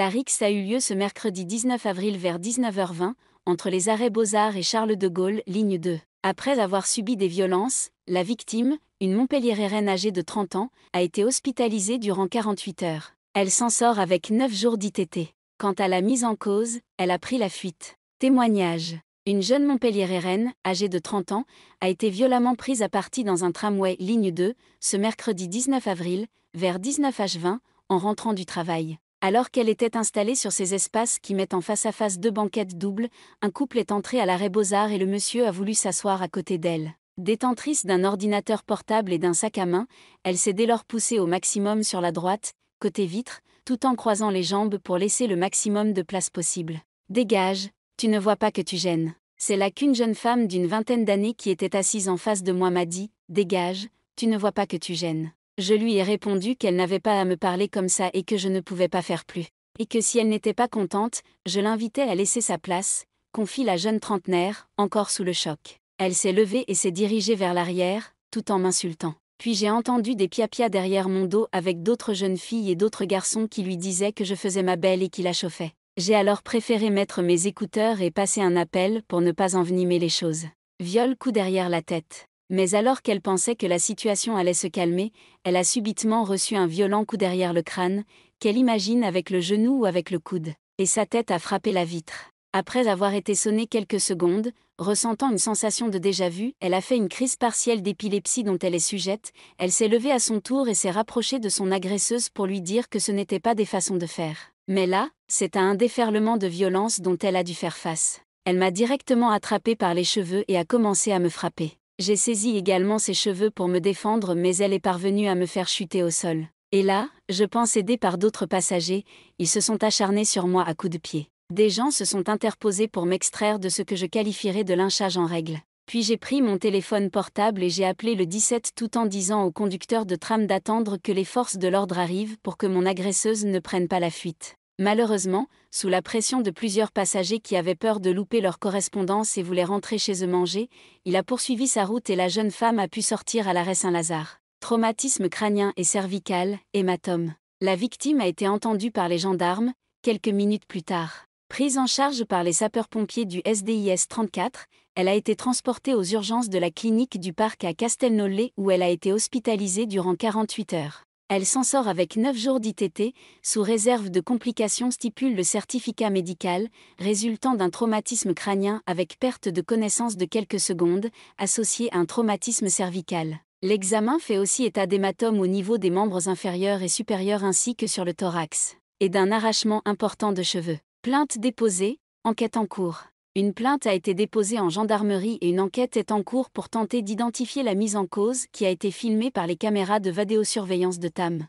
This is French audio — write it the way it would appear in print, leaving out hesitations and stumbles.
La rixe a eu lieu ce mercredi 19 avril vers 19h20, entre les arrêts Beaux-Arts et Charles de Gaulle, ligne 2. Après avoir subi des violences, la victime, une Montpelliéraine âgée de 30 ans, a été hospitalisée durant 48 heures. Elle s'en sort avec 9 jours d'ITT. Quant à la mise en cause, elle a pris la fuite. Témoignage. Une jeune Montpelliéraine, âgée de 30 ans, a été violemment prise à partie dans un tramway ligne 2, ce mercredi 19 avril, vers 19h20, en rentrant du travail. Alors qu'elle était installée sur ces espaces qui mettent en face à face deux banquettes doubles, un couple est entré à l'arrêt Beaux-Arts et le monsieur a voulu s'asseoir à côté d'elle. Détentrice d'un ordinateur portable et d'un sac à main, elle s'est dès lors poussée au maximum sur la droite, côté vitre, tout en croisant les jambes pour laisser le maximum de place possible. « Dégage, tu ne vois pas que tu gênes ». C'est là qu'une jeune femme d'une vingtaine d'années qui était assise en face de moi m'a dit « Dégage, tu ne vois pas que tu gênes ». Je lui ai répondu qu'elle n'avait pas à me parler comme ça et que je ne pouvais pas faire plus. Et que si elle n'était pas contente, je l'invitais à laisser sa place, confie la jeune trentenaire, encore sous le choc. Elle s'est levée et s'est dirigée vers l'arrière, tout en m'insultant. Puis j'ai entendu des piapias derrière mon dos avec d'autres jeunes filles et d'autres garçons qui lui disaient que je faisais ma belle et qui la chauffaient. J'ai alors préféré mettre mes écouteurs et passer un appel pour ne pas envenimer les choses. Viol, coup derrière la tête. Mais alors qu'elle pensait que la situation allait se calmer, elle a subitement reçu un violent coup derrière le crâne, qu'elle imagine avec le genou ou avec le coude. Et sa tête a frappé la vitre. Après avoir été sonnée quelques secondes, ressentant une sensation de déjà-vu, elle a fait une crise partielle d'épilepsie dont elle est sujette, elle s'est levée à son tour et s'est rapprochée de son agresseuse pour lui dire que ce n'était pas des façons de faire. Mais là, c'est à un déferlement de violence dont elle a dû faire face. Elle m'a directement attrapée par les cheveux et a commencé à me frapper. J'ai saisi également ses cheveux pour me défendre mais elle est parvenue à me faire chuter au sol. Et là, je pense aidée par d'autres passagers, ils se sont acharnés sur moi à coups de pied. Des gens se sont interposés pour m'extraire de ce que je qualifierais de lynchage en règle. Puis j'ai pris mon téléphone portable et j'ai appelé le 17 tout en disant au conducteur de tram d'attendre que les forces de l'ordre arrivent pour que mon agresseuse ne prenne pas la fuite. Malheureusement, sous la pression de plusieurs passagers qui avaient peur de louper leur correspondance et voulaient rentrer chez eux manger, il a poursuivi sa route et la jeune femme a pu sortir à l'arrêt Saint-Lazare. Traumatisme crânien et cervical, hématome. La victime a été entendue par les gendarmes, quelques minutes plus tard. Prise en charge par les sapeurs-pompiers du SDIS 34, elle a été transportée aux urgences de la clinique du parc à Castelnaulet où elle a été hospitalisée durant 48 heures. Elle s'en sort avec 9 jours d'ITT, sous réserve de complications stipule le certificat médical, résultant d'un traumatisme crânien avec perte de connaissance de quelques secondes, associé à un traumatisme cervical. L'examen fait aussi état d'hématome au niveau des membres inférieurs et supérieurs ainsi que sur le thorax, et d'un arrachement important de cheveux. Plainte déposée, enquête en cours. Une plainte a été déposée en gendarmerie et une enquête est en cours pour tenter d'identifier la mise en cause qui a été filmée par les caméras de vidéosurveillance de TAM.